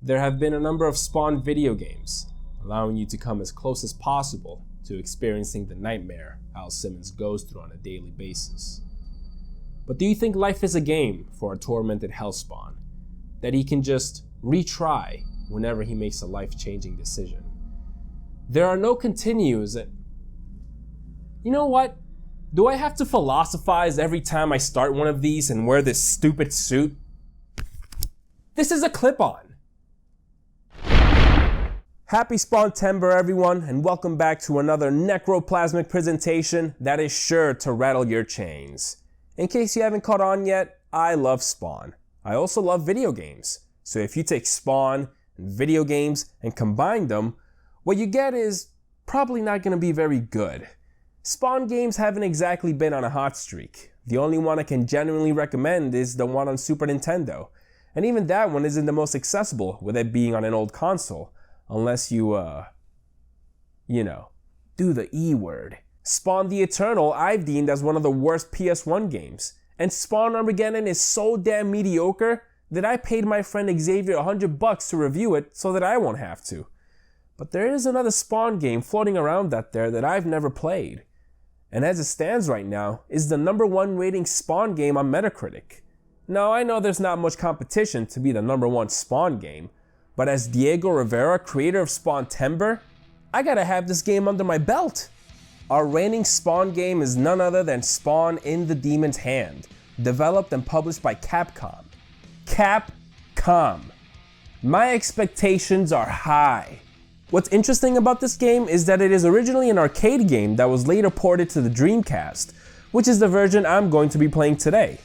There have been a number of Spawn video games, allowing you to come as close as possible to experiencing the nightmare Al Simmons goes through on a daily basis. But do you think life is a game for a tormented Hellspawn, that he can just retry whenever he makes a life-changing decision? There are no continues and... You know what? Do I have to philosophize every time I start one of these and wear this stupid suit? This is a clip-on. Happy Spawntember, everyone, and welcome back to another necroplasmic presentation that is sure to rattle your chains. In case you haven't caught on yet, I love Spawn. I also love video games. So if you take Spawn and video games and combine them, what you get is probably not going to be very good. Spawn games haven't exactly been on a hot streak. The only one I can genuinely recommend is the one on Super Nintendo. And even that one isn't the most accessible, with it being on an old console. Unless you, do the E word. Spawn the Eternal I've deemed as one of the worst PS1 games. And Spawn Armageddon is so damn mediocre that I paid my friend Xavier $100 to review it so that I won't have to. But there is another Spawn game floating around out there that I've never played. And as it stands right now, is the #1 rating Spawn game on Metacritic. Now I know there's not much competition to be the #1 Spawn game, but as Diego Rivera, creator of Spawntember, I gotta have this game under my belt. Our reigning Spawn game is none other than Spawn in the Demon's Hand, developed and published by Capcom. Capcom. My expectations are high. What's interesting about this game is that it is originally an arcade game that was later ported to the Dreamcast, which is the version I'm going to be playing today.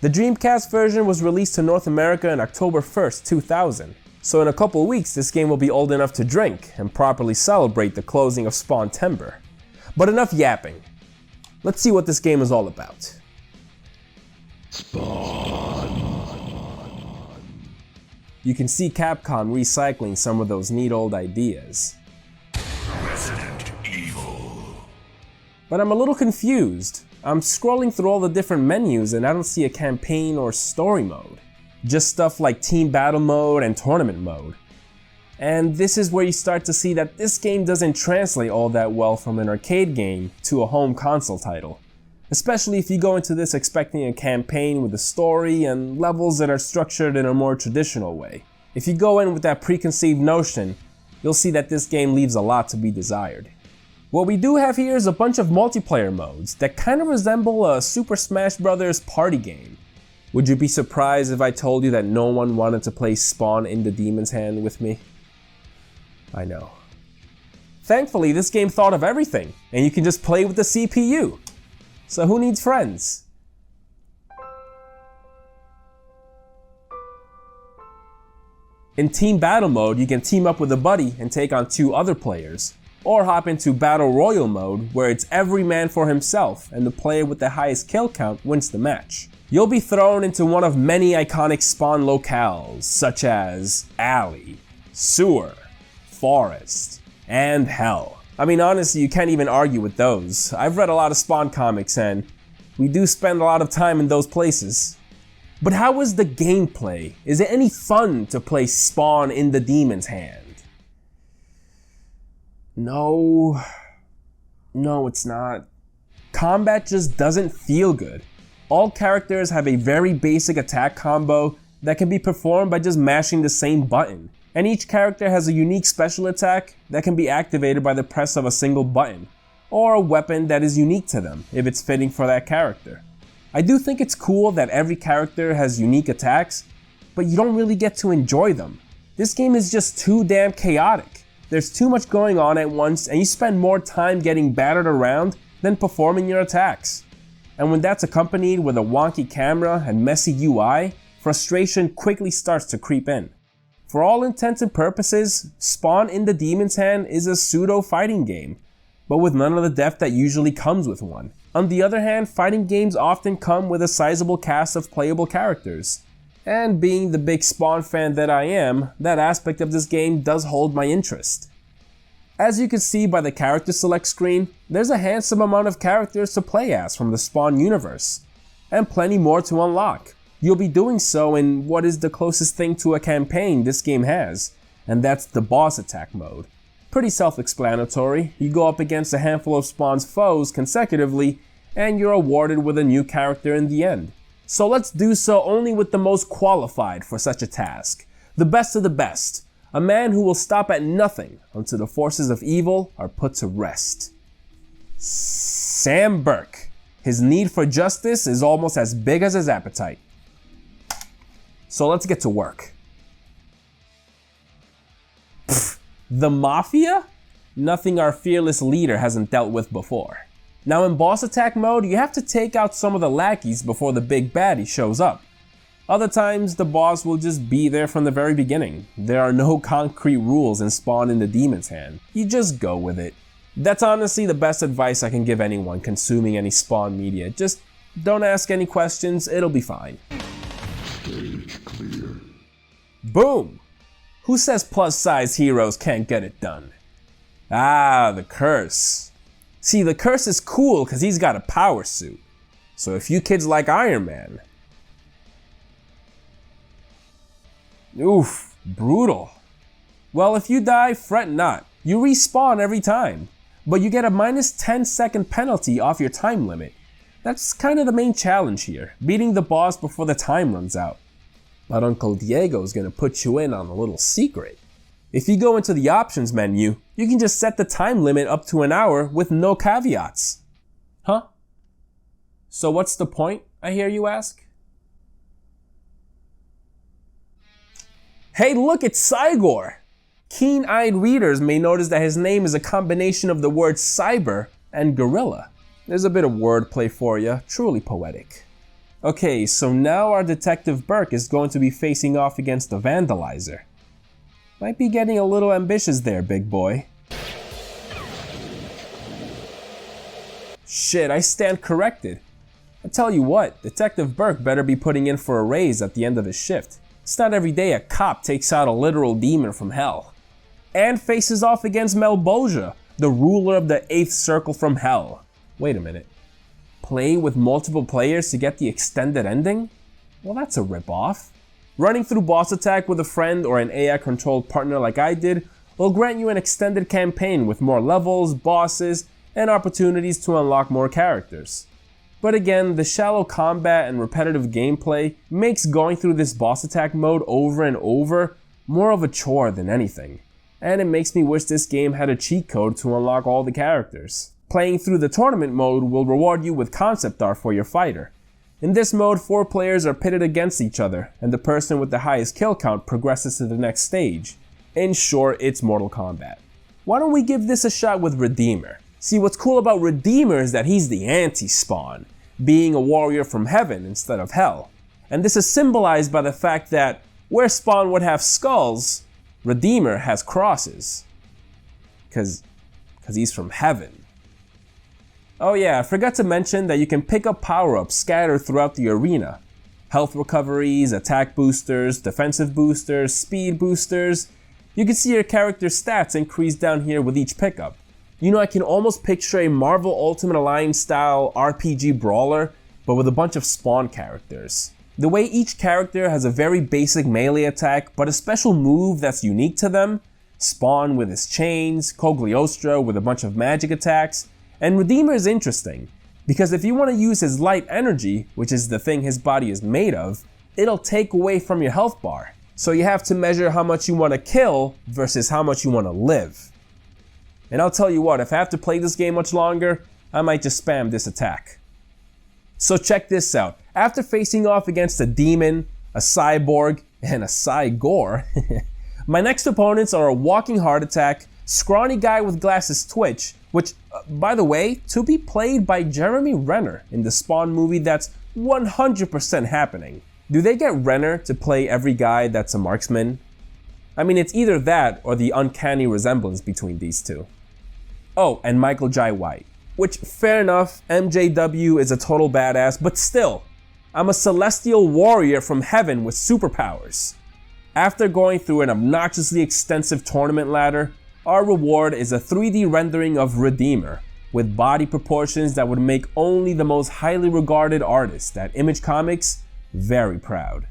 The Dreamcast version was released to North America on October 1st, 2000. So in a couple weeks, this game will be old enough to drink and properly celebrate the closing of Spawntember. But enough yapping. Let's see what this game is all about. Spawn. You can see Capcom recycling some of those neat old ideas. Resident Evil. But I'm a little confused. I'm scrolling through all the different menus and I don't see a campaign or story mode. Just stuff like team battle mode and tournament mode. And this is where you start to see that this game doesn't translate all that well from an arcade game to a home console title. Especially if you go into this expecting a campaign with a story and levels that are structured in a more traditional way. If you go in with that preconceived notion, you'll see that this game leaves a lot to be desired. What we do have here is a bunch of multiplayer modes that kind of resemble a Super Smash Bros. Party game. Would you be surprised if I told you that no one wanted to play Spawn in the Demon's Hand with me? I know. Thankfully, this game thought of everything, and you can just play with the CPU. So who needs friends? In Team Battle mode, you can team up with a buddy and take on 2 other players. Or hop into Battle Royal mode, where it's every man for himself, and the player with the highest kill count wins the match. You'll be thrown into one of many iconic Spawn locales, such as Alley, Sewer, Forest, and Hell. I mean, honestly, you can't even argue with those. I've read a lot of Spawn comics and we do spend a lot of time in those places. But how is the gameplay? Is it any fun to play Spawn in the Demon's Hand? No, it's not. Combat just doesn't feel good. All characters have a very basic attack combo that can be performed by just mashing the same button. And each character has a unique special attack that can be activated by the press of a single button, or a weapon that is unique to them if it's fitting for that character. I do think it's cool that every character has unique attacks, but you don't really get to enjoy them. This game is just too damn chaotic. There's too much going on at once and you spend more time getting battered around than performing your attacks. And when that's accompanied with a wonky camera and messy UI, frustration quickly starts to creep in. For all intents and purposes, Spawn in the Demon's Hand is a pseudo-fighting game, but with none of the depth that usually comes with one. On the other hand, fighting games often come with a sizable cast of playable characters. And being the big Spawn fan that I am, that aspect of this game does hold my interest. As you can see by the character select screen, there's a handsome amount of characters to play as from the Spawn universe, and plenty more to unlock. You'll be doing so in what is the closest thing to a campaign this game has, and that's the boss attack mode. Pretty self-explanatory. You go up against a handful of Spawn's foes consecutively, and you're awarded with a new character in the end. So let's do so only with the most qualified for such a task. The best of the best. A man who will stop at nothing until the forces of evil are put to rest. Sam Burke. His need for justice is almost as big as his appetite. So let's get to work. Pfft, the Mafia? Nothing our fearless leader hasn't dealt with before. Now in boss attack mode, you have to take out some of the lackeys before the big baddie shows up. Other times, the boss will just be there from the very beginning. There are no concrete rules in Spawn in the Demon's Hand. You just go with it. That's honestly the best advice I can give anyone consuming any Spawn media. Just don't ask any questions, it'll be fine. Stage clear. Boom! Who says plus-size heroes can't get it done? Ah, the curse. See, the curse is cool because he's got a power suit. So if you kids like Iron Man... Oof, brutal. Well, if you die, fret not. You respawn every time. But you get a minus 10-second penalty off your time limit. That's kind of the main challenge here, beating the boss before the time runs out. But Uncle Diego's gonna put you in on a little secret. If you go into the options menu, you can just set the time limit up to an hour with no caveats. Huh? So what's the point, I hear you ask? Hey look, it's Cygor! Keen-eyed readers may notice that his name is a combination of the words cyber and gorilla. There's a bit of wordplay for you, truly poetic. Okay, so now our Detective Burke is going to be facing off against the Vandalizer. Might be getting a little ambitious there, big boy. Shit, I stand corrected. I tell you what, Detective Burke better be putting in for a raise at the end of his shift. It's not every day a cop takes out a literal demon from hell. And faces off against Melboja, the ruler of the 8th Circle from Hell. Wait a minute. Play with multiple players to get the extended ending? Well, that's a ripoff. Running through boss attack with a friend or an AI-controlled partner like I did will grant you an extended campaign with more levels, bosses, and opportunities to unlock more characters. But again, the shallow combat and repetitive gameplay makes going through this boss attack mode over and over more of a chore than anything. And it makes me wish this game had a cheat code to unlock all the characters. Playing through the tournament mode will reward you with concept art for your fighter. In this mode, 4 players are pitted against each other, and the person with the highest kill count progresses to the next stage. In short, it's Mortal Kombat. Why don't we give this a shot with Redeemer? See, what's cool about Redeemer is that he's the anti-Spawn, being a warrior from heaven instead of hell. And this is symbolized by the fact that where Spawn would have skulls, Redeemer has crosses. Cause he's from heaven. Oh yeah, I forgot to mention that you can pick up power-ups scattered throughout the arena. Health recoveries, attack boosters, defensive boosters, speed boosters. You can see your character's stats increase down here with each pickup. You know, I can almost picture a Marvel Ultimate Alliance style RPG brawler, but with a bunch of Spawn characters. The way each character has a very basic melee attack, but a special move that's unique to them. Spawn with his chains, Cogliostra with a bunch of magic attacks, and Redeemer is interesting, because if you want to use his light energy, which is the thing his body is made of, it'll take away from your health bar. So you have to measure how much you want to kill versus how much you want to live. And I'll tell you what, if I have to play this game much longer, I might just spam this attack. So check this out. After facing off against a demon, a cyborg, and a Cygor, my next opponents are a walking heart attack, scrawny guy with glasses Twitch, which, by the way, to be played by Jeremy Renner in the Spawn movie that's 100% happening. Do they get Renner to play every guy that's a marksman? I mean, it's either that or the uncanny resemblance between these two. Oh, and Michael Jai White. Which, fair enough, MJW is a total badass, but still, I'm a celestial warrior from heaven with superpowers. After going through an obnoxiously extensive tournament ladder, our reward is a 3D rendering of Redeemer, with body proportions that would make only the most highly regarded artists at Image Comics Very proud.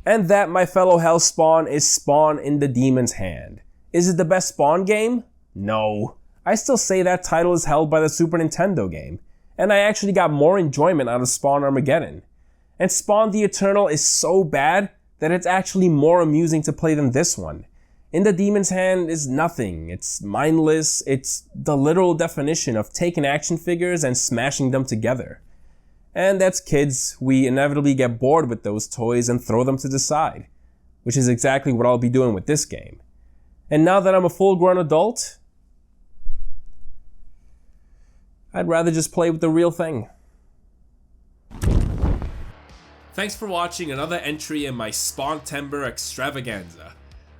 And that, my fellow Hellspawn, is Spawn in the Demon's Hand. Is it the best Spawn game? No. I still say that title is held by the Super Nintendo game, and I actually got more enjoyment out of Spawn Armageddon. And Spawn the Eternal is so bad that it's actually more amusing to play than this one. In the Demon's Hand is nothing. It's mindless. It's the literal definition of taking action figures and smashing them together. And as kids, we inevitably get bored with those toys and throw them to the side, which is exactly what I'll be doing with this game. And now that I'm a full-grown adult, I'd rather just play with the real thing. Thanks for watching another entry in my Spawntember extravaganza.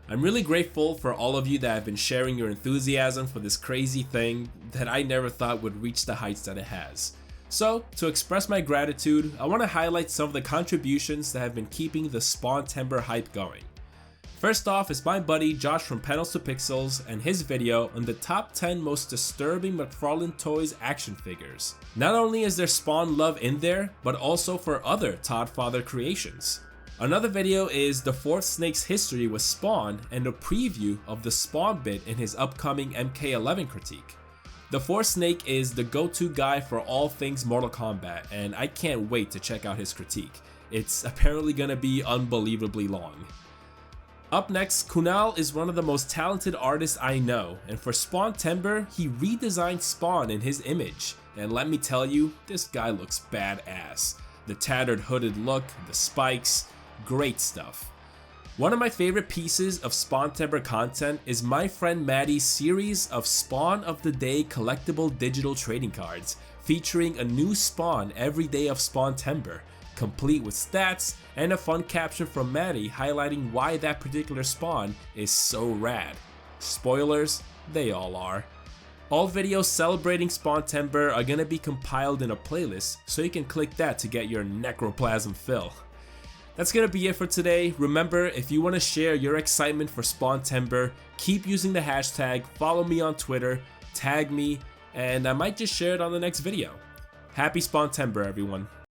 I'm really grateful for all of you that have been sharing your enthusiasm for this crazy thing that I never thought would reach the heights that it has. So, to express my gratitude, I want to highlight some of the contributions that have been keeping the Spawntember hype going. First off is my buddy Josh from Panels to Pixels and his video on the top 10 most disturbing McFarlane Toys action figures. Not only is there Spawn love in there, but also for other Todd Father creations. Another video is the fourth Snake's history with Spawn and a preview of the Spawn bit in his upcoming MK11 critique. The fourth Snake is the go-to guy for all things Mortal Kombat, and I can't wait to check out his critique. It's apparently gonna be unbelievably long. Up next, Kunal is one of the most talented artists I know, and for Spawntember, he redesigned Spawn in his image. And let me tell you, this guy looks badass. The tattered hooded look, the spikes, great stuff. One of my favorite pieces of Spawntember content is my friend Maddie's series of Spawn of the Day collectible digital trading cards, featuring a new Spawn every day of Spawntember, complete with stats and a fun caption from Maddie highlighting why that particular Spawn is so rad. Spoilers, they all are. All videos celebrating Spawntember are gonna be compiled in a playlist, so you can click that to get your necroplasm fill. That's gonna be it for today. Remember, if you want to share your excitement for Spawntember, keep using the hashtag, follow me on Twitter, tag me, and I might just share it on the next video. Happy Spawntember, everyone.